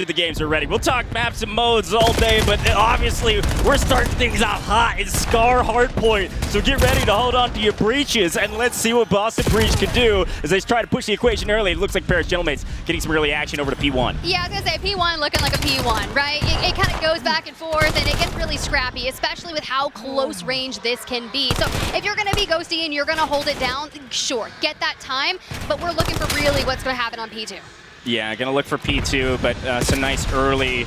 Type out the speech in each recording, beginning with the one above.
The games are ready. We'll talk maps and modes all day, but obviously we're starting things out hot in Scar Hardpoint. So get ready to hold on to your breaches, and let's see what Boston Breach can do as they try to push the equation early. It looks like Paris Gentlem8s getting some early action over to P1. Yeah, I was gonna say P1 looking like a P1, right? It kind of goes back and forth, and it gets really scrappy, especially with how close range this can be. So if you're gonna be Ghosty and you're gonna hold it down, sure, get that time, but we're looking for really what's gonna happen on P2. Yeah, gonna look for P2, but some nice early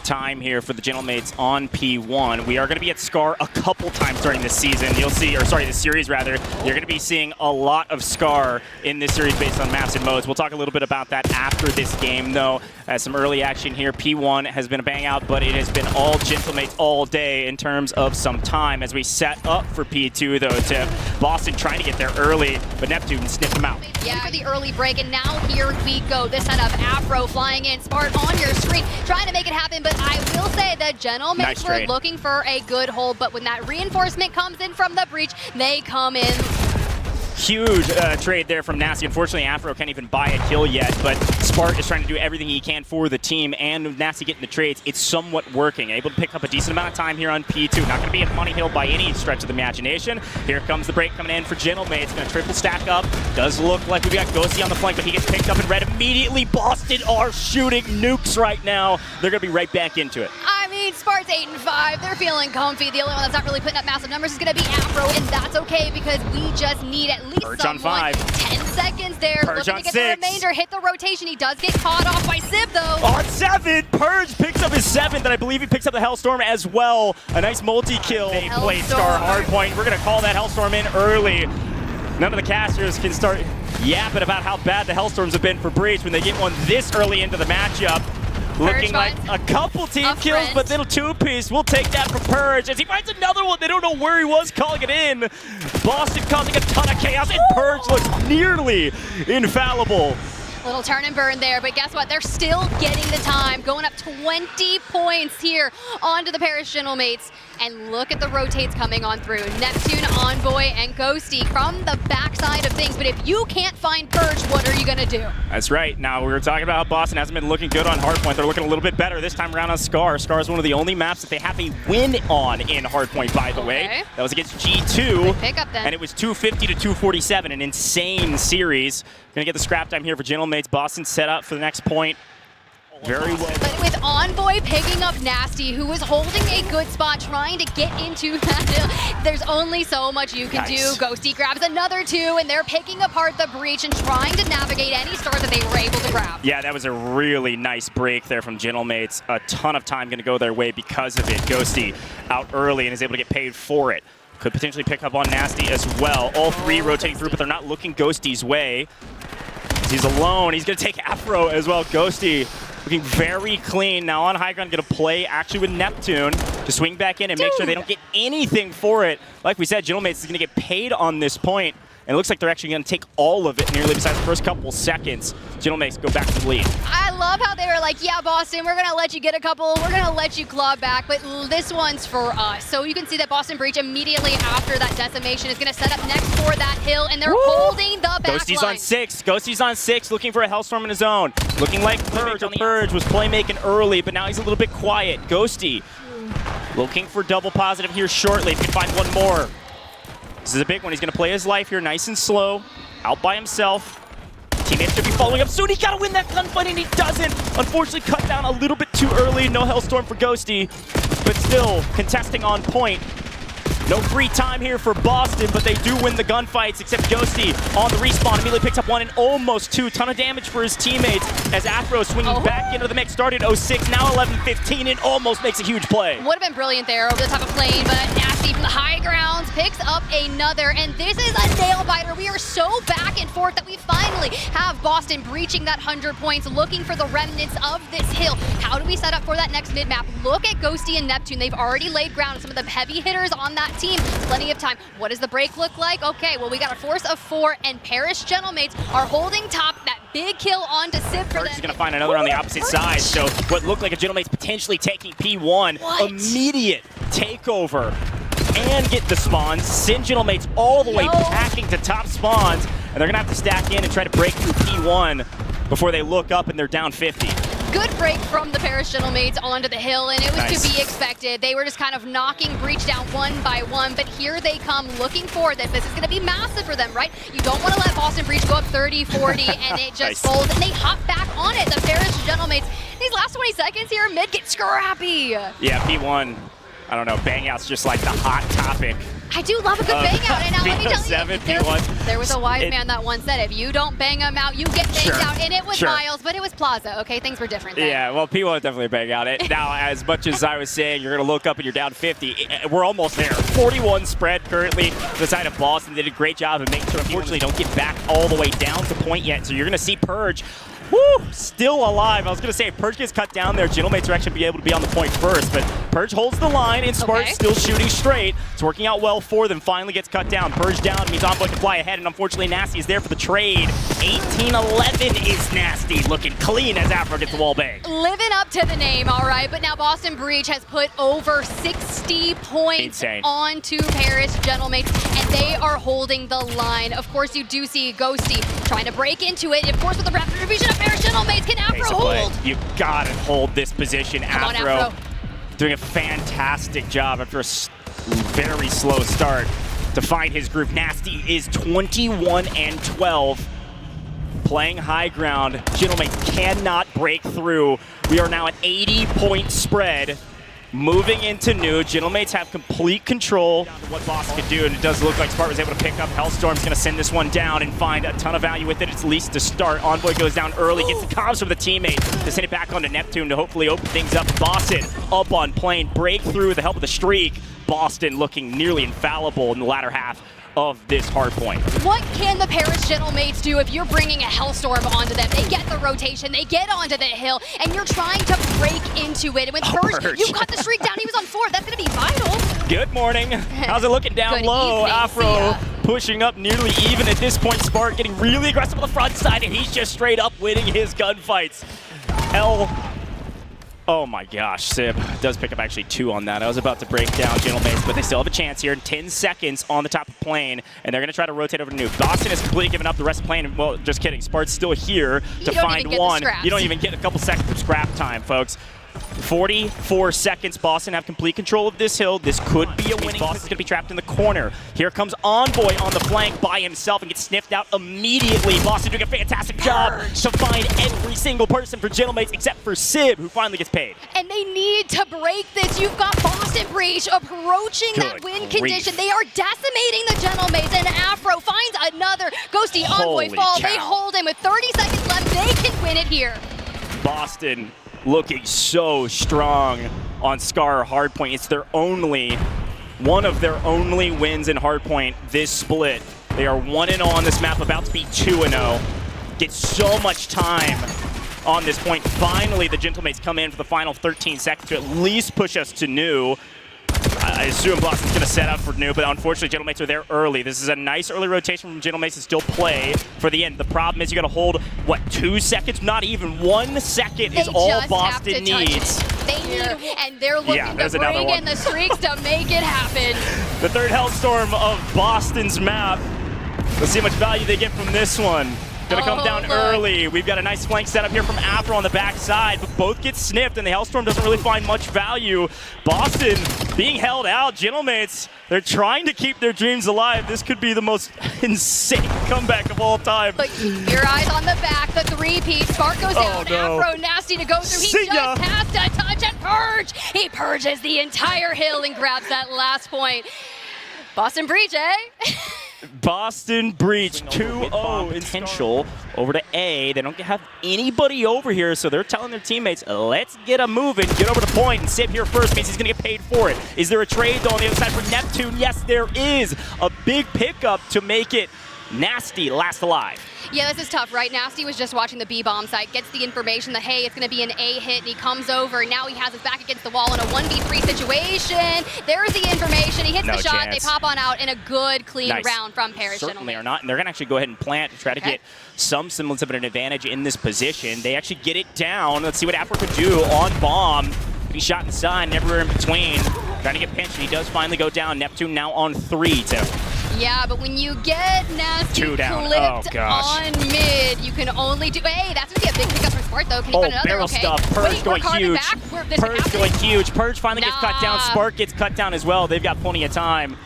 time here for the Gentlem8s on P1. We are gonna be at Scar a couple times during this season. You'll see, or sorry, this series rather. You're gonna be seeing a lot of Scar in this series based on maps and modes. We'll talk a little bit about that after this game, though. Some early action here. P1 has been a bang out, but it has been all Gentlem8s all day in terms of some time as we set up for P2, though, to Boston trying to get there early, but Neptune sniffed them out. Yeah, for the early break, and now here we go. This setup, Afro flying in, Spart on your screen, trying to make it happen, but I will say the Gentlem8s were looking for a good hold, but when that reinforcement comes in from the breach, they come in. Huge trade there from Nasty. Unfortunately, Afro can't even buy a kill yet, but Spart is trying to do everything he can for the team, and Nasty getting the trades. It's somewhat working. Able to pick up a decent amount of time here on P2. Not going to be a money hill by any stretch of the imagination. Here comes the break coming in for Gentlem8s. Going to triple stack up. Does look like we've got Ghosty on the flank, but he gets picked up in red immediately. Boston are shooting nukes right now. They're going to be right back into it. I mean, Spart's 8-5. They're feeling comfy. The only one that's not really putting up massive numbers is going to be Afro, and that's okay because we just need at least Purge on 5. 10 seconds there. Purge looking on to get 6. the remainder. Hit the rotation. He does get caught off by Sib, though. On 7, Purge picks up his 7th, and I believe he picks up the Hellstorm as well. A nice multi-kill. They play Scar Hardpoint. We're going to call that Hellstorm in early. None of the casters can start yapping about how bad the Hellstorms have been for Breach when they get one this early into the matchup. Looking like a couple team kills, but little two-piece. We'll take that from Purge as he finds another one. They don't know where he was, calling it in. Boston causing a ton of chaos, and Purge looks nearly infallible. Little turn and burn there, but guess what? They're still getting the time. Going up 20 points here onto the Paris Gentlem8s. And look at the rotates coming on through. Neptune, Envoy, and Ghosty from the backside of things. But if you can't find Purge, what are you going to do? That's right. Now, we were talking about how Boston hasn't been looking good on Hardpoint. They're looking a little bit better this time around on Scar. Scar is one of the only maps that they have a win on in Hardpoint, by the way. That was against G2. Good pickup then. And it was 250 to 247, an insane series. Gonna get the scrap time here for Gentlem8s. Boston set up for the next point. Very well. But with Envoy picking up Nasty, who was holding a good spot, trying to get into that hill, there's only so much you can do. Ghosty grabs another 2, and they're picking apart the breach and trying to navigate any stars that they were able to grab. Yeah, that was a really nice break there from Gentlem8s. A ton of time going to go their way because of it. Ghosty out early and is able to get paid for it. Could potentially pick up on Nasty as well. All 3 rotating through, but they're not looking Ghosty's way. He's alone. He's going to take Afro as well. Ghosty looking very clean. Now on high ground, going to play actually with Neptune to swing back in and make sure they don't get anything for it. Like we said, Gentlem8s is going to get paid on this point. And it looks like they're actually going to take all of it nearly besides the first couple seconds. Gentlem8s go back to the lead. I love how they were like, yeah, Boston, we're going to let you get a couple. We're going to let you claw back, but this one's for us. So you can see that Boston Breach immediately after that decimation is going to set up next for that hill, and they're holding the back Ghosty's line. on 6. Ghosty's on 6, looking for a Hellstorm in his own. Looking like Purge was playmaking early, but now he's a little bit quiet. Ghosty looking for double positive here shortly. If he can find one more. This is a big one. He's going to play his life here nice and slow, out by himself. Teammates should be following up soon. He got to win that gunfight, and he doesn't. Unfortunately, cut down a little bit too early. No Hellstorm for Ghosty, but still contesting on point. No free time here for Boston, but they do win the gunfights, except Ghosty on the respawn immediately picks up 1 and almost 2. Ton of damage for his teammates as Afro swinging back into the mix. Started 06, now 11-15, and almost makes a huge play. Would have been brilliant there over the top of plane, but Nasty from the high grounds picks up another, and this is a nail biter. We are so back and forth that we finally have Boston breaching that 100 points, looking for the remnants of this hill. How do we set up for that next mid-map? Look at Ghosty and Neptune. They've already laid ground. Some of the heavy hitters on that team. Plenty of time. What does the break look like? Okay, well, we got a force of 4, and Paris Gentlem8s are holding top. That big kill onto Sib for them. He's going to find another on the opposite side. So what looked like a Gentlem8s potentially taking P1. Immediate takeover and get the spawns. Send Gentlem8s all the way packing to top spawns. And they're going to have to stack in and try to break through P1 before they look up and they're down 50. Good break from the Paris Gentlem8s onto the hill, and it was Nice. to be expected. They were just kind of knocking Breach down one by one, but here they come looking for this. This is going to be massive for them, right? You don't want to let Boston Breach go up 30, 40, and it just Nice. folds, and they hop back on it. The Paris Gentlem8s, these last 20 seconds here, mid get scrappy. Yeah, P1, I don't know, bang out's just like the hot topic. I do love a good bang out, and now let me tell you, P1. there was a wise man that once said, if you don't bang them out, you get banged out, and it was Sure. Miles, but it was Plaza, okay? Things were different then. Yeah, well, P1 definitely bang out it. Now, as much as I was saying, you're going to look up and you're down 50, we're almost there. 41 spread currently to the side of Boston. They did a great job of making sure, unfortunately, don't get back all the way down to point yet, so you're going to see Purge. Woo! Still alive. I was going to say, if Purge gets cut down there, Gentlem8s are actually be able to be on the point first, but Purge holds the line, and Spart still shooting straight. It's working out well for them. Finally gets cut down. Purge down means Envoy can fly ahead, and unfortunately, Nasty is there for the trade. 18-11 is Nasty, looking clean as Afro gets the wall bang. Living up to the name, all right, but now Boston Breach has put over 60 points onto Paris Gentlem8s, and they are holding the line. Of course, you do see Ghosty trying to break into it. Of course, with the rapid distribution of Paris Gentlem8s, can Afro hold? You gotta hold this position. Come on, Afro. Doing a fantastic job after a very slow start to find his group. Nasty is 21-12. Playing high ground. Gentlem8s cannot break through. We are now at 80-point spread. Moving into new, Gentlem8s have complete control of what Boston can do, and it does look like Spart was able to pick up. Hellstorm's going to send this one down and find a ton of value with it, at least to start. Envoy goes down early, gets the comms from the teammate to send it back onto Neptune to hopefully open things up. Boston up on plane, break through with the help of the streak. Boston looking nearly infallible in the latter half of this hard point. What can the Paris Gentlem8s do if you're bringing a Hellstorm onto them? They get the rotation, they get onto the hill, and you're trying to break into it. And with Purge, you cut the streak down, he was on 4. That's going to be vital. Good morning. How's it looking down Good low? evening, Afro pushing up nearly even at this point. Spart getting really aggressive on the front side, and he's just straight up winning his gunfights. Oh my gosh, Sib does pick up actually 2 on that. I was about to break down Gentlem8s, but they still have a chance here in 10 seconds on the top of plane, and they're going to try to rotate over to Nuke. Boston has completely given up the rest of the plane. Well, just kidding. Spart's still here to find one. You don't even get a couple seconds of scrap time, folks. 44 seconds. Boston have complete control of this hill. This could be a winning. Boston's going to be trapped in the corner. Here comes Envoy on the flank by himself and gets sniffed out immediately. Boston doing a fantastic job to find every single person for Gentlem8s except for Sib, who finally gets paid. And they need to break this. You've got Boston Breach approaching that win condition. They are decimating the Gentlem8s, and Afro finds another. Ghosty, Envoy fall. They hold him with 30 seconds left. They can win it here. Boston looking so strong on Scar Hardpoint. It's their one of their only wins in Hardpoint this split. They are 1-0 on this map, about to be 2-0. Get so much time on this point. Finally, the Gentlem8s come in for the final 13 seconds to at least push us to new. I assume Boston's going to set up for new, but unfortunately, Gentlem8s are there early. This is a nice early rotation from Gentlem8s to still play for the end. The problem is you got to hold, what, 2 seconds? Not even 1 second is all Boston needs. They need, and they're looking to bring in the streaks to make it happen. The third Hellstorm of Boston's map. Let's see how much value they get from this one. Gonna come down early. We've got a nice flank setup here from Afro on the backside, but both get snipped, and the Hellstorm doesn't really find much value. Boston being held out. Gentlem8s, they're trying to keep their dreams alive. This could be the most insane comeback of all time. But your eyes on the back, the 3-piece. Spart goes down. Afro nasty to go through. He just has to touch and purge. He purges the entire hill and grabs that last point. Boston Breach, eh? Boston Breach 2-0 potential over to A. They don't have anybody over here, so they're telling their teammates, let's get a moving, get over to point, and Sib here first means he's going to get paid for it. Is there a trade though on the other side for Neptune? Yes, there is. A big pickup to make it Nasty last alive. Yeah, this is tough, right? Nasty was just watching the B-bomb site, gets the information that, hey, it's going to be an A hit, and he comes over. Now he has his back against the wall in a 1v3 situation. There's the information. He hits the shot. They pop on out in a good, clean round from Paris. Certainly are not, and they're going to actually go ahead and plant to try to get some semblance of an advantage in this position. They actually get it down. Let's see what Afro could do on bomb. He shot in the side and everywhere in between. Trying to get pinched, and he does finally go down. Neptune now on 3 to Yeah, but when you get Nasty Two down. clipped Oh, gosh. on mid, you can only do... Hey, that's going to be a big pickup from Spart, though. Can you find another? Barrel Okay. stuff. Purge Wait, going huge. Purge going huge. Purge finally gets cut down. Spart gets cut down as well. They've got plenty of time.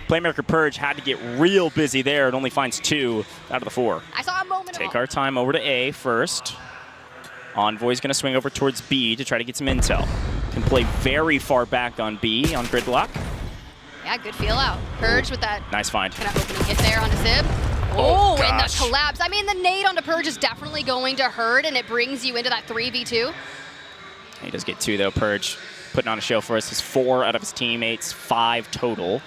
Playmaker Purge had to get real busy there. It only finds 2 out of the 4. I saw a moment Take our time over to A first. Envoy's going to swing over towards B to try to get some intel. Can play very far back on B on gridlock. Yeah, good feel out. Purge with that. Nice find. Kind of opening hit there on a Sib. Oh, and the gosh. collapse. I mean, the nade onto Purge is definitely going to hurt, and it brings you into that 3v2. He does get 2, though. Purge putting on a show for us. His 4 out of his teammates, 5 total.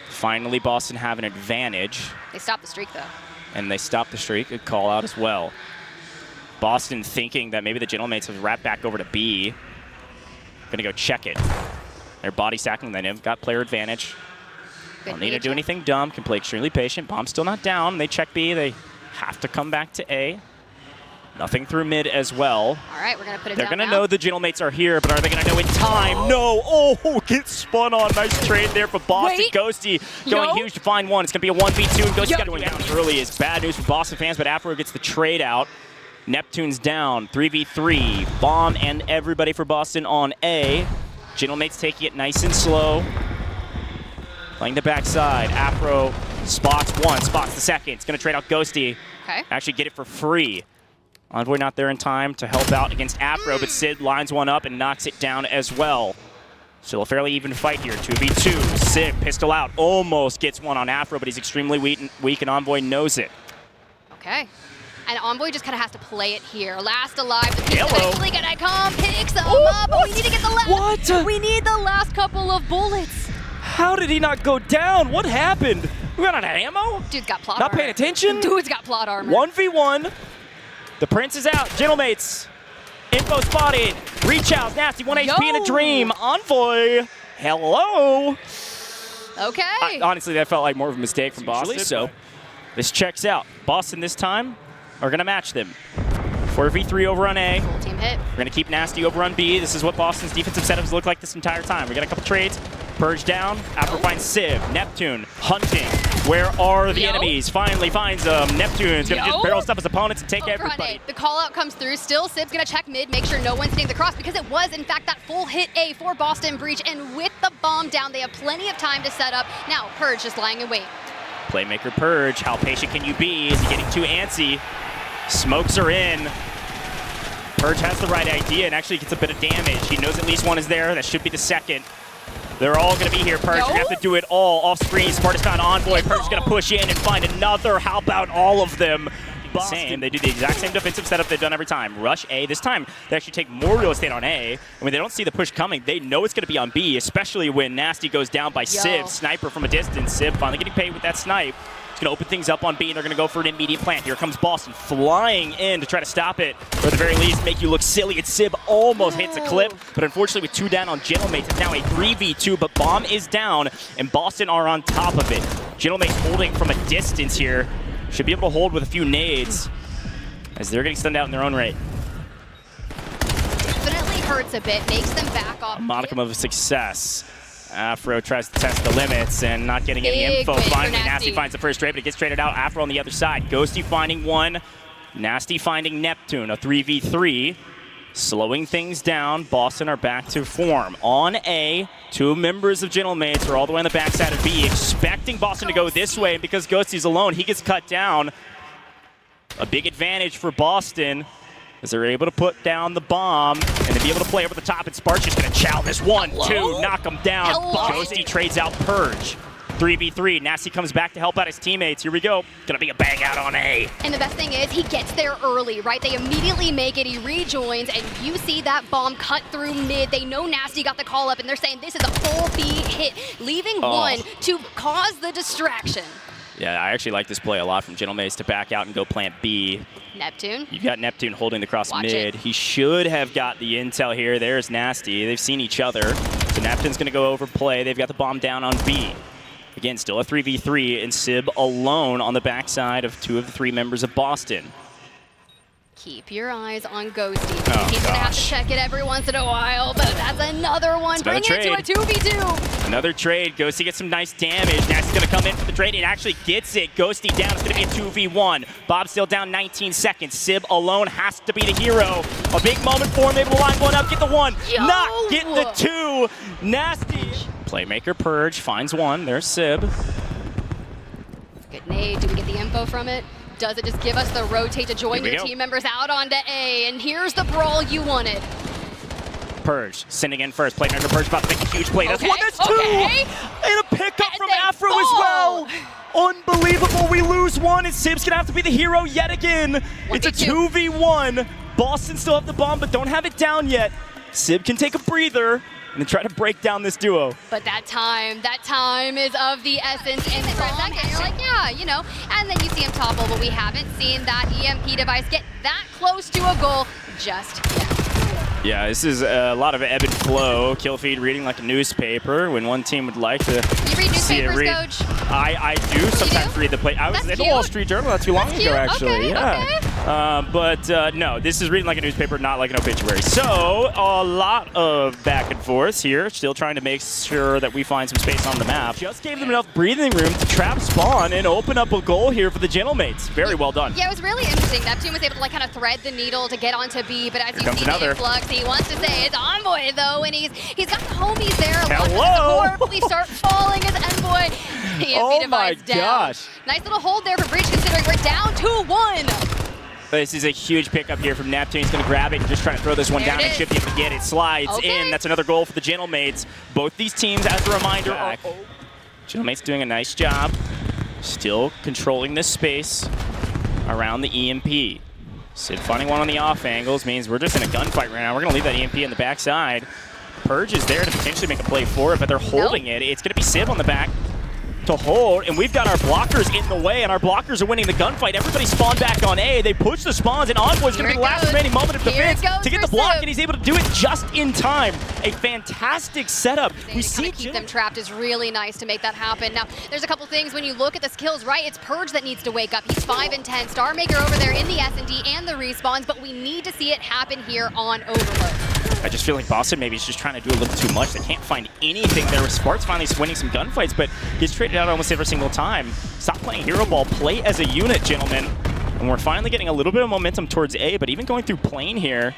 Finally, Boston have an advantage. They stopped the streak, though. And they stopped the streak. Good call out as well. Boston thinking that maybe the Gentlem8s have wrapped back over to B. Gonna go check it. They're body stacking. They've got player advantage. Don't need to do anything dumb. Can play extremely patient. Bomb's still not down. They check B. They have to come back to A. Nothing through mid as well. All right, we're going to put it They're down going to know the Gentlem8s are here, but are they going to know in time? No. Oh, gets spun on. Nice trade there for Boston. Wait. Ghosty going huge to find 1. It's going to be a 1v2, and Ghosty's got to go down early. It's bad news for Boston fans, but Afro gets the trade out. Neptune's down. 3v3. Bomb and everybody for Boston on A. Gentlem8s taking it nice and slow. Playing the backside. Afro spots 1, spots the 2nd. It's going to trade out Ghosty. Okay. Actually get it for free. Envoy not there in time to help out against Afro, but Sid lines 1 up and knocks it down as well. Still a fairly even fight here. 2v2. Sib, pistol out. Almost gets 1 on Afro, but he's extremely weak and Envoy knows it. Okay. And Envoy just kind of has to play it here. Last alive. The team's eventually going to come, picks them up, but we need to get the last. What? We need the last couple of bullets. How did he not go down? What happened? We ran out of ammo? Dude's got plot Not armor. paying attention? Dude's got plot armor. 1v1. The Prince is out. Gentlem8s. Info spotted. Reach out. Nasty. 1 HP in a dream. Envoy. Hello. Okay. Honestly, that felt like more of a mistake from Boston. So this checks out. Boston this time are going to match them. 4v3 over on A. Full team hit. We're going to keep Nasty over on B. This is what Boston's defensive setups look like this entire time. We got a couple trades. Purge down. Afro finds Sib. Neptune hunting. Where are the enemies? Finally finds them. Neptune's going to just barrel stuff his opponents and take everybody. The call out comes through. Still, Sib's going to check mid, make sure no one's hitting the cross, because it was, in fact, that full hit A for Boston Breach. And with the bomb down, they have plenty of time to set up. Now, Purge just lying in wait. Playmaker Purge. How patient can you be? Is he getting too antsy? Smokes are in. Purge has the right idea and actually gets a bit of damage. He knows at least 1 is there. That should be the 2nd. They're all going to be here. Purge, you have to do it all off screen. Spart is found Envoy. Purge is going to push in and find another. How about all of them? Same. They do the exact same defensive setup they've done every time. Rush A. This time, they actually take more real estate on A. And when they don't see the push coming, they know it's going to be on B, especially when Nasty goes down by Sib. Sniper from a distance. Sib finally getting paid with that snipe. It's going to open things up on B, and they're going to go for an immediate plant. Here comes Boston flying in to try to stop it, or at the very least make you look silly. And Sib almost hits a clip, but unfortunately with 2 down on Gentlem8s, it's now a 3v2, but Bomb is down, and Boston are on top of it. Gentlem8s holding from a distance here. Should be able to hold with a few nades, as they're getting stunned out in their own right. Definitely hurts a bit, makes them back off. A modicum of success. Afro tries to test the limits and not getting any info. Finally, Nasty finds the first trade, but it gets traded out. Afro on the other side. Ghosty finding 1. Nasty finding Neptune. A 3v3. Slowing things down. Boston are back to form. On A, 2 members of Gentlem8s are all the way on the backside of B, expecting Boston to go this way. Because Ghosty's alone, he gets cut down. A big advantage for Boston, as they're able to put down the bomb and then be able to play over the top, and Spart's just going to chow this 1, 2, knock him down. Ghosty trades out Purge. 3v3. Nasty comes back to help out his teammates. Here we go. Gonna be a bang out on A. And the best thing is he gets there early, right? They immediately make it. He rejoins, and you see that bomb cut through mid. They know Nasty got the call up, and they're saying this is a full B hit, leaving 1 to cause the distraction. Yeah, I actually like this play a lot from Gentlem8s to back out and go plant B. Neptune. You've got Neptune holding the cross mid. He should have got the intel here. There's Nasty. They've seen each other. So Neptune's going to go over play. They've got the bomb down on B. Again, still a 3v3, and Sib alone on the backside of 2 of the 3 members of Boston. Keep your eyes on Ghosty. Oh, He's gonna have to gosh. check it every once in a while, but that's another one. Another Bring it to a 2v2. Another trade. Ghosty gets some nice damage. Nasty's gonna come in for the trade. It actually gets it. Ghosty down. It's gonna be a 2v1. Bob still down 19 seconds. Sib alone has to be the hero. A big moment for him. Able to line one up, get the one. Yo! Not get the two. Nasty. Playmaker Purge finds one. There's Sib. Good nade. Do we get the info from it? Does it just give us the rotate to join Here we your go. team members out onto A? And here's the brawl you wanted. Purge sending in first. Playmaker Purge about to make a huge play. That's Okay, one. That's two. okay. And a pickup And from they Afro as well. Unbelievable. We lose one, and Sib's gonna have to be the hero yet again. It's a 2v1. Boston still have the bomb, but don't have it down yet. Sib can take a breather and then try to break down this duo. But that time is of the essence. And for a second, you're like, yeah, you know. And then you see him topple, but we haven't seen that EMP device get that close to a goal just yet. Yeah, this is a lot of ebb and flow. Kill feed reading like a newspaper when one team would like to You read see it newspapers, read. Coach? I do sometimes do? read the play. I was That's in the cute. Wall Street Journal not too long That's ago, cute. actually. Okay, Yeah. But no, this is reading like a newspaper, not like an obituary. So a lot of back and forth here. Still trying to make sure that we find some space on the map. Just gave them enough breathing room to trap spawn and open up a goal here for the Gentlem8s. Very well done. Yeah, it was really interesting. Neptune was able to like kind of thread the needle to get onto B, but as Here you comes see another. the influx, he wants to say it's Envoy though, and he's got the homies there. Hello? Support, but we start falling as Envoy. Oh my down. gosh. Nice little hold there for Breach, considering we're down 2-1. This is a huge pickup here from Neptune. He's going to grab it and just try to throw this one There down it and is. shift it to get it. Slides Okay. in. That's another goal for the Gentlem8s. Both these teams, as a reminder, are Gentlem8s doing a nice job. Still controlling this space around the EMP. Sid finding one on the off angles means we're just in a gunfight right now. We're going to leave that EMP in the backside. Purge is there to potentially make a play for it, but they're holding it. It's going to be Sib on the back to hold, and we've got our blockers in the way, and our blockers are winning the gunfight. Everybody spawned back on A. They push the spawns, and Envoy's going to be the last remaining moment of defense to get the block, and he's able to do it just in time. A fantastic setup. We see keep them trapped is really nice to make that happen. Now, there's a couple things when you look at the skills, right? It's Purge that needs to wake up. He's 5 and 10. Starmaker over there in the S&D and the respawns, but we need to see it happen here on Overload. I just feel like Boston maybe is just trying to do a little too much. They can't find anything there. Spart's finally winning some gunfights, but gets traded out almost every single time. Stop playing hero ball. Play as a unit, gentlemen. And we're finally getting a little bit of momentum towards A, but even going through plane here,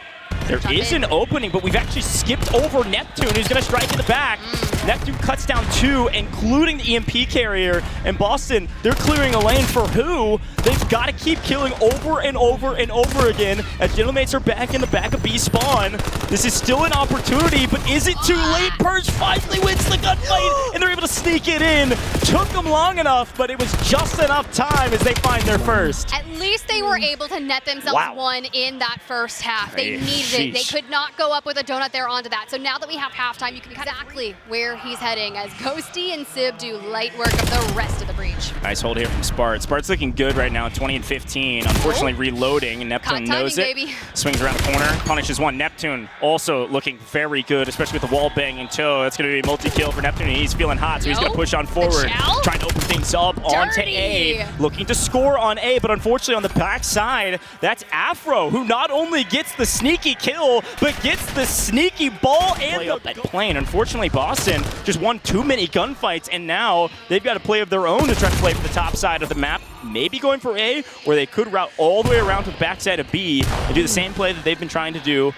there is an opening, but we've actually skipped over Neptune, who's going to strike in the back. Neptune cuts down 2, including the EMP carrier. And Boston, they're clearing a lane for who? They've got to keep killing over and over and over again as Gentlem8s are back in the back of B spawn. This is still an opportunity, but is it too late? Purge finally wins the gunfight, and they're able to sneak it in. Took them long enough, but it was just enough time as they find their first. At least they were able to net themselves one in that first half. They needed it. They could not go up with a donut there onto that. So now that we have halftime, you can exactly where he's heading as Ghosty and Sib do light work of the rest of the breach. Nice hold here from Spart. Spart's looking good right now, 20 and 15. Unfortunately, reloading, and Neptune knows it. Baby. Swings around the corner, punishes one. Neptune also looking very good, especially with the wall banging toe. That's going to be a multi-kill for Neptune. He's feeling hot, so he's going to push on forward, trying to open things up onto A. Looking to score on A, but unfortunately on the backside, that's Afro, who not only gets the sneaky kill, but gets the sneaky ball and the plane. Unfortunately, Boston just won too many gunfights, and now they've got a play of their own to try to play for the top side of the map. Maybe going for A, or they could route all the way around to the backside of B and do the same play that they've been trying to do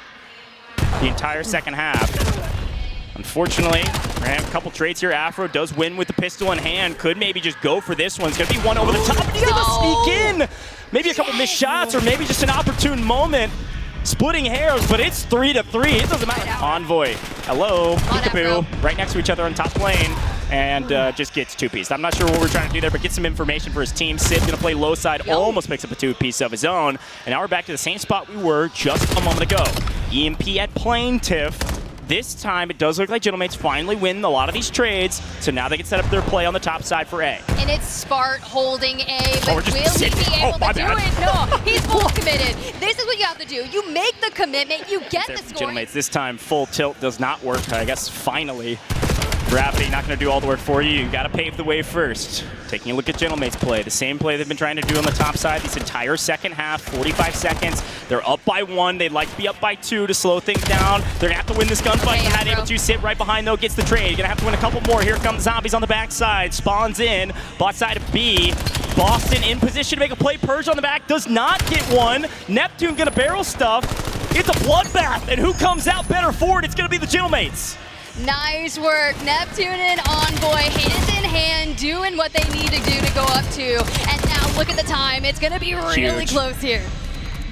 the entire second half. Unfortunately, we're going to have a couple trades here. Afro does win with the pistol in hand. Could maybe just go for this one. It's going to be one over the top, and he's able to sneak in. Maybe a couple missed shots, or maybe just an opportune moment. Splitting hairs, but it's 3-3. It doesn't matter. Envoy, hello, peekaboo, right next to each other on top lane, and just gets two-pieced. I'm not sure what we're trying to do there, but get some information for his team. Sid's going to play low side, almost picks up a two-piece of his own, and now we're back to the same spot we were just a moment ago. EMP at plane tiff. This time, it does look like Gentlem8s finally win a lot of these trades, so now they can set up their play on the top side for A. And it's Spart holding A, but will he be Oh, able to do it? No, he's full committed. This is what you have to do. You make the commitment, you get the score. Gentlem8s this time, full tilt does not work, I guess, finally. Gravity not going to do all the work for you. You got to pave the way first. Taking a look at Gentlem8s play, the same play they've been trying to do on the top side this entire second half, 45 seconds. They're up by 1. They'd like to be up by 2 to slow things down. They're going to have to win this gunfight. Hey, Not able to sit right behind, though, gets the trade. Going to have to win a couple more. Here comes Zombies on the backside. Spawns in, bot side of B. Boston in position to make a play. Purge on the back, does not get one. Neptune going to barrel stuff. It's a bloodbath, and who comes out better for it? It's going to be the Gentlem8s. Nice work. Neptune and Envoy hand in hand doing what they need to do to go up 2. And now look at the time. It's going to be really close here.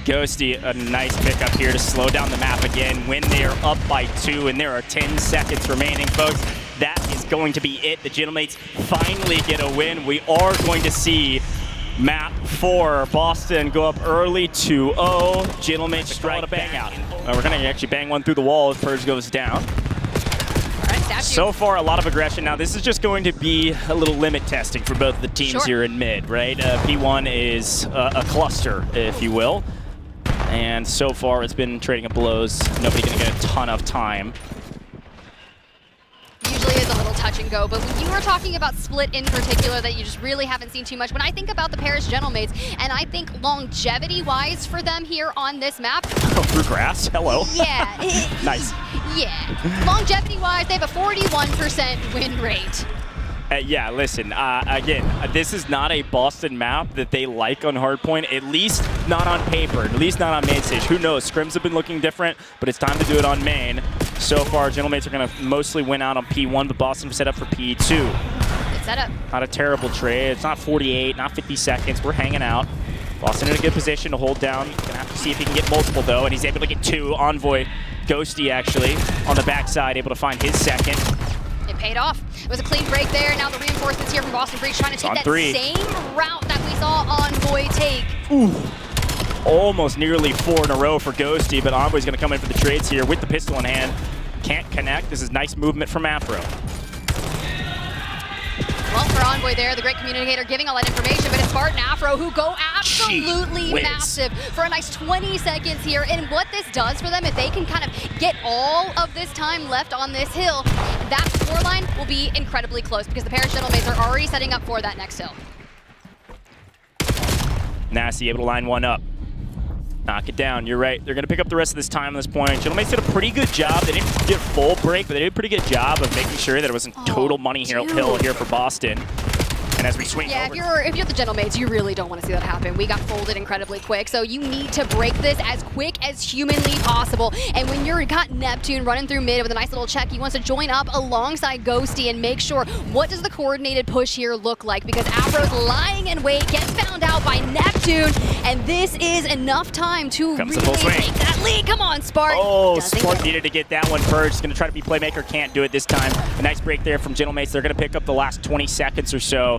Ghosty, a nice pickup here to slow down the map again when they're up by 2 and there are 10 seconds remaining, folks. That is going to be it. The Gentlem8s finally get a win. We are going to see map 4, Boston go up early 2-0. Gentlem8s strike a bang out. We're going to actually bang one through the wall as Purge goes down. So far, a lot of aggression. Now, this is just going to be a little limit testing for both of the teams here in mid, right? P1 is a cluster, if you will. And so far, it's been trading of blows. Nobody going to get a ton of time. Usually is a little touch and go, but when you were talking about split in particular that you just really haven't seen too much, when I think about the Paris Gentlem8s, and I think longevity-wise for them here on this map. Oh, through grass? Hello. Yeah. Nice. Yeah. Longevity-wise, they have a 41% win rate. Yeah, listen, again, this is not a Boston map that they like on Hardpoint, at least not on paper, at least not on main stage. Who knows? Scrims have been looking different, but it's time to do it on main. So far, Gentlem8s are going to mostly win out on P1, but Boston set up for P2. Good setup. Not a terrible trade. It's not 48, not 50 seconds. We're hanging out. Boston in a good position to hold down. Going to have to see if he can get multiple, though, and he's able to get 2. Envoy, Ghosty, actually, on the backside, able to find his second. It paid off. It was a clean break there. Now the reinforcements here from Boston Breach trying to take that same route that we saw Envoy take. Ooh. Almost nearly 4 in a row for Ghosty, but Envoy's going to come in for the trades here with the pistol in hand. Can't connect. This is nice movement from Afro. Well, for Envoy there, the great communicator giving all that information, but it's Spart and Afro who go absolutely massive for a nice 20 seconds here. And what this does for them, if they can kind of get all of this time left on this hill, that scoreline will be incredibly close because the Paris Gentlem8s are already setting up for that next hill. Nasty able to line one up. Knock it down. You're right. They're going to pick up the rest of this time on this point. Gentlem8s did a pretty good job. They didn't get full break, but they did a pretty good job of making sure that it wasn't total money hill here for Boston. And as we swing over. If you're the Gentlem8s, you really don't want to see that happen. We got folded incredibly quick, so you need to break this as quick as humanly possible. And when you're got Neptune running through mid with a nice little check, he wants to join up alongside Ghosty and make sure, what does the coordinated push here look like? Because Afro's lying in wait, gets found out by Neptune, and this is enough time to really take that lead. Come on, Spart. Oh, Spart needed to get that one first. Going to try to be playmaker, can't do it this time. A nice break there from Gentlem8s. They're going to pick up the last 20 seconds or so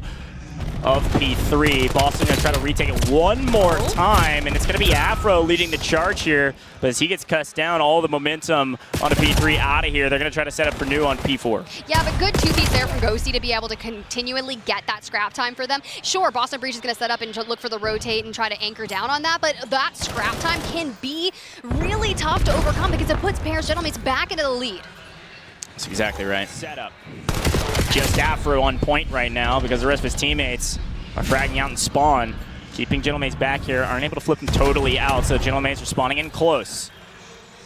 of P3. Boston going to try to retake it one more time, and it's going to be Afro leading the charge here. But as he gets cussed down, all the momentum on a P3 out of here. They're going to try to set up for new on P4. Yeah, but good 2-piece there from Ghosty to be able to continually get that scrap time for them. Sure, Boston Breach is going to set up and look for the rotate and try to anchor down on that, but that scrap time can be really tough to overcome because it puts Paris Gentlem8s back into the lead. That's exactly right. Setup. Just Afro on point right now because the rest of his teammates are fragging out in spawn. Keeping Gentlem8s back here, aren't able to flip them totally out, so Gentlem8s are spawning in close.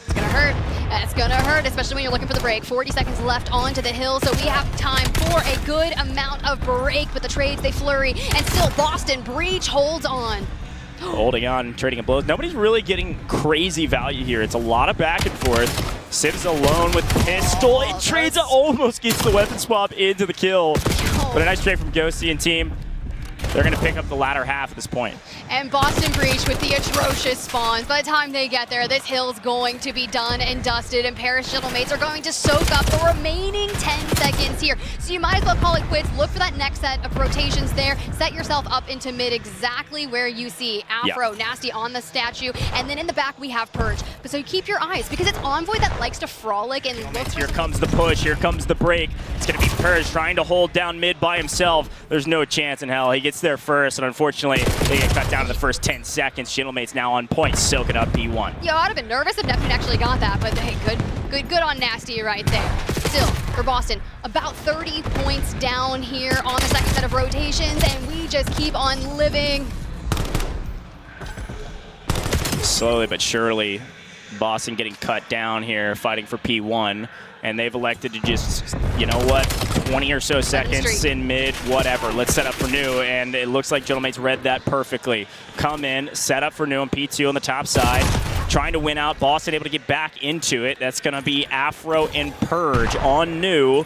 It's gonna hurt. It's gonna hurt, especially when you're looking for the break. 40 seconds left onto the hill, so we have time for a good amount of break, but the trades, they flurry, and still Boston Breach holds on. Holding on, trading in blows. Nobody's really getting crazy value here. It's a lot of back and forth. Sib's alone with pistol. It trades, almost gets the weapon swap into the kill. But a nice trade from Ghosty and team. They're going to pick up the latter half at this point. And Boston Breach with the atrocious spawns. By the time they get there, this hill's going to be done and dusted, and Paris Gentlem8s are going to soak up the remaining 10 seconds here. So you might as well call it quits. Look for that next set of rotations there. Set yourself up into mid exactly where you see Afro, Nasty on the statue, and then in the back we have Purge. But so you keep your eyes, because it's Envoy that likes to frolic and look for... Here comes the push, here comes the break. It's going to be Purge trying to hold down mid by himself. There's no chance in hell. He gets there first, and unfortunately, they get cut down to the first 10 seconds. Gentlem8s now on point, soaking up P1. Yeah, I'd have been nervous if Neptune actually got that, but hey, good on Nasty right there. still, for Boston, about 30 points down here on the second set of rotations, and we just keep on living. Slowly but surely, Boston getting cut down here, fighting for P1, and they've elected to just, you know what, 20 or so seconds in mid, whatever. Let's set up for new, and it looks like Gentlem8s read that perfectly. Come in, set up for new on P2 on the top side, trying to win out. Boston able to get back into it. That's going to be Afro and Purge on new.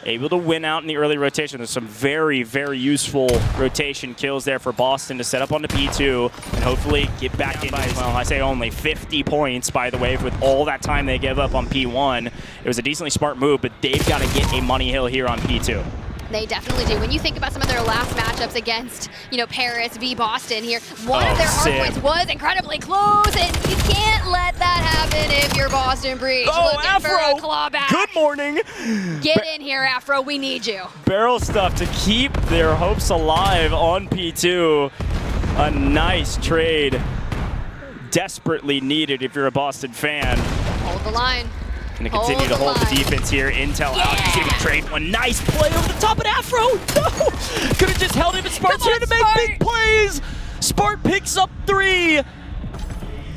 Able to win out in the early rotation. There's some very, very useful rotation kills there for Boston to set up onto P2 and hopefully get back in by, well, I say only 50 points, by the way, with all that time they give up on P1. It was a decently smart move, but they've got to get a money hill here on P2. They definitely do. When you think about some of their last matchups against, you know, Paris v Boston here, one of their hardpoints was incredibly close, and you can't let that happen if you're Boston Breach. Looking Afro, for a clawback. Good morning. Get in here, Afro. We need you. Barrel stuff to keep their hopes alive on P2. A nice trade. Desperately needed if you're a Boston fan. Hold the line. Going to continue to hold the defense here. Intel out. He's going to trade one. Nice play over the top of Afro. No! Could have just held him, but Spart's here to make big plays. Spart picks up 3.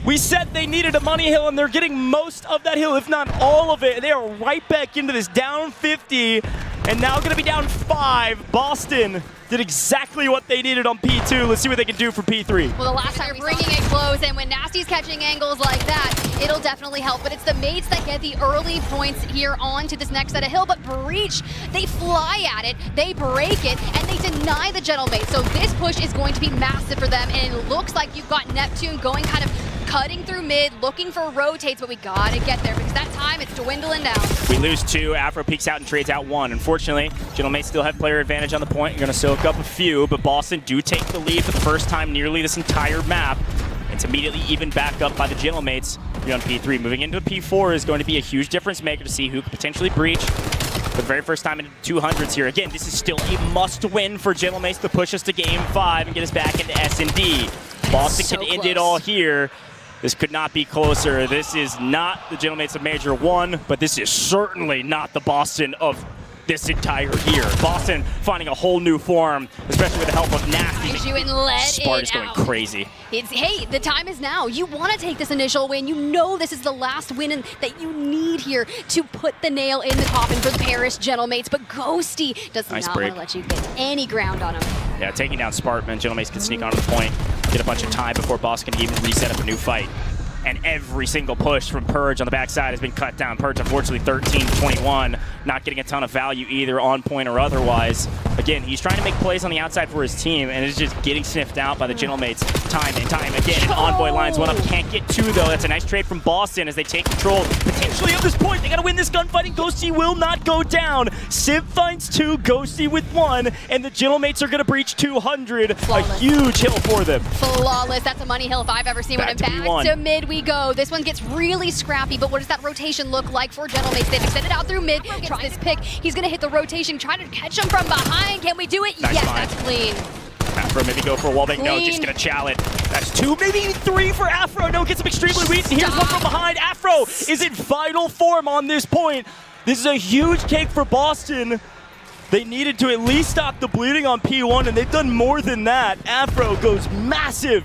We said they needed a money hill, and they're getting most of that hill, if not all of it. And they are right back into this down 50, and now going to be down 5. Boston did exactly what they needed on P2. Let's see what they can do for P3. Well, the last time you're bringing it close, and when Nasty's catching angles like that, it'll definitely help. But it's the mates that get the early points here on to this next set of hill. But Breach, they fly at it, they break it, and they deny the Gentlem8s. So this push is going to be massive for them, and it looks like you've got Neptune going kind of cutting through mid, looking for rotates, but we gotta get there because that time it's dwindling down. We lose 2, Afro peeks out and trades out 1. Unfortunately, Gentlem8s still have player advantage on the point. You're gonna soak up a few, but Boston do take the lead for the first time nearly this entire map. It's immediately even back up by the Gentlem8s here on P3. Moving into P4 is going to be a huge difference maker to see who could potentially breach for the very first time in 200s here. Again, this is still a must-win for Gentlem8s to push us to Game 5 and get us back into S&D. Boston So can close. end it all here. This could not be closer. This is not the Gentlem8s of Major 1, but this is certainly not the Boston of this entire year. Boston finding a whole new form, especially with the help of Nasty. You and let Spart is it going out. crazy. It's, hey, the time is now. You want to take this initial win. You know this is the last win that you need here to put the nail in the coffin for the Paris Gentlem8s. But Ghosty does Nice not break. want to let you get any ground on him. Yeah, taking down Spart, man. Gentlem8s can sneak onto the point, get a bunch of time before Boston can even reset up a new fight. And every single push from Purge on the backside has been cut down. Purge, unfortunately, 13-21, not getting a ton of value either on point or otherwise. Again, he's trying to make plays on the outside for his team, and is just getting sniffed out by the Gentlem8s time and time again. And Envoy lines one up, can't get 2 though. That's a nice trade from Boston as they take control potentially of this point. They gotta win this gunfight, and Ghosty will not go down. Sib finds 2, Ghosty with 1, and the Gentlem8s are gonna breach 200. Flawless. A huge hill for them. Flawless. That's a money hill if I've ever seen one. Back And to back P1. to mid we go. This one gets really scrappy, but what does that rotation look like for Gentlem8s? They've extended out through mid. Try this pick. He's going to hit the rotation, trying to catch him from behind. Can we do it? Nice yes, find. that's clean. Afro maybe go for a wallbang. No, just gonna chow it. That's 2, maybe 3 for Afro. No, gets him extremely weak. And here's one from behind. Afro is in final form on this point. This is a huge cake for Boston. They needed to at least stop the bleeding on P1, and they've done more than that. Afro goes massive.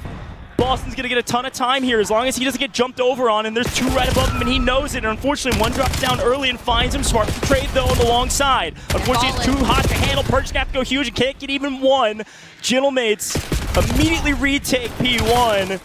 Boston's gonna get a ton of time here as long as he doesn't get jumped over on, and there's 2 right above him, and he knows it. And unfortunately, 1 drops down early and finds him. Smart to trade though on the long side. Unfortunately, it's too hot to handle. Purge gonna have to go huge and can't get even 1. Gentlem8s immediately retake P1.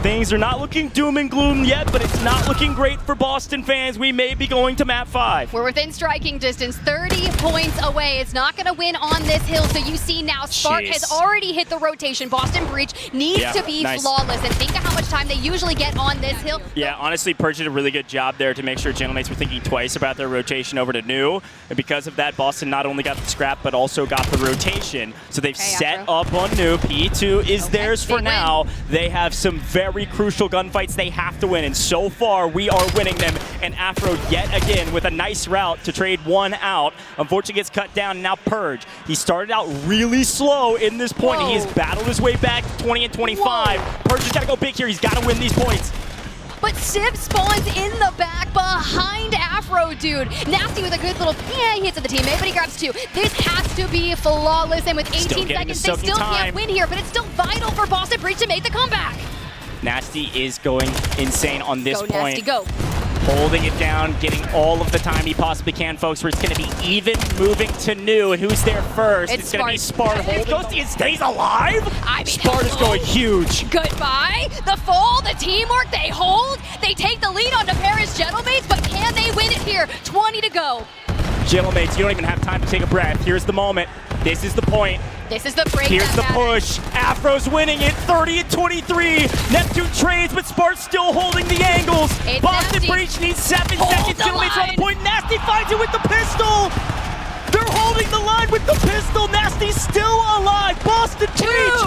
Things are not looking doom and gloom yet, but it's not looking great for Boston fans. We may be going to map 5. We're within striking distance, 30 points away. It's not going to win on this hill, so you see now Spart has already hit the rotation. Boston Breach needs to be flawless, and think of how much time they usually get on this hill. Yeah, honestly, Purge did a really good job there to make sure Gentlem8s were thinking twice about their rotation over to new, and because of that, Boston not only got the scrap, but also got the rotation. So they've set up on new. P2 is theirs for now. They have some very crucial gunfights they have to win, and so far we are winning them. And Afro yet again with a nice route to trade 1 out. Unfortunately gets cut down, and now Purge. He started out really slow in this point, and he has battled his way back to 20 and 25. Purge has got to go big here. He's got to win these points. But Sib spawns in the back behind Afro. dude. Nasty with a good little, he hits at the teammate, but he grabs 2. This has to be flawless, and with 18 seconds, they still can't win here, but it's still vital for Boston Breach to make the comeback. Nasty is going insane on this point. Go, Nasty, go. Holding it down, getting all of the time he possibly can, folks, where it's going to be even moving to new. And who's there first? It's going to be Spart. Ghosty stays alive? I mean, Spart is going huge. Goodbye. The fall, the teamwork, they hold. They take the lead onto Paris Gentlem8s, but can they win it here? 20 to go. Gentlem8s, you don't even have time to take a breath. Here's the moment. This is the point. This is the break. Here's the push. Afro's winning it, 30-23. Neptune trades, but Spart's still holding the angles. It's Boston Nasty. Breach needs 7 seconds. Gentlem8s on the point. Nasty finds it with the pistol. They're holding the line with the pistol. Nasty's still alive. Boston Breach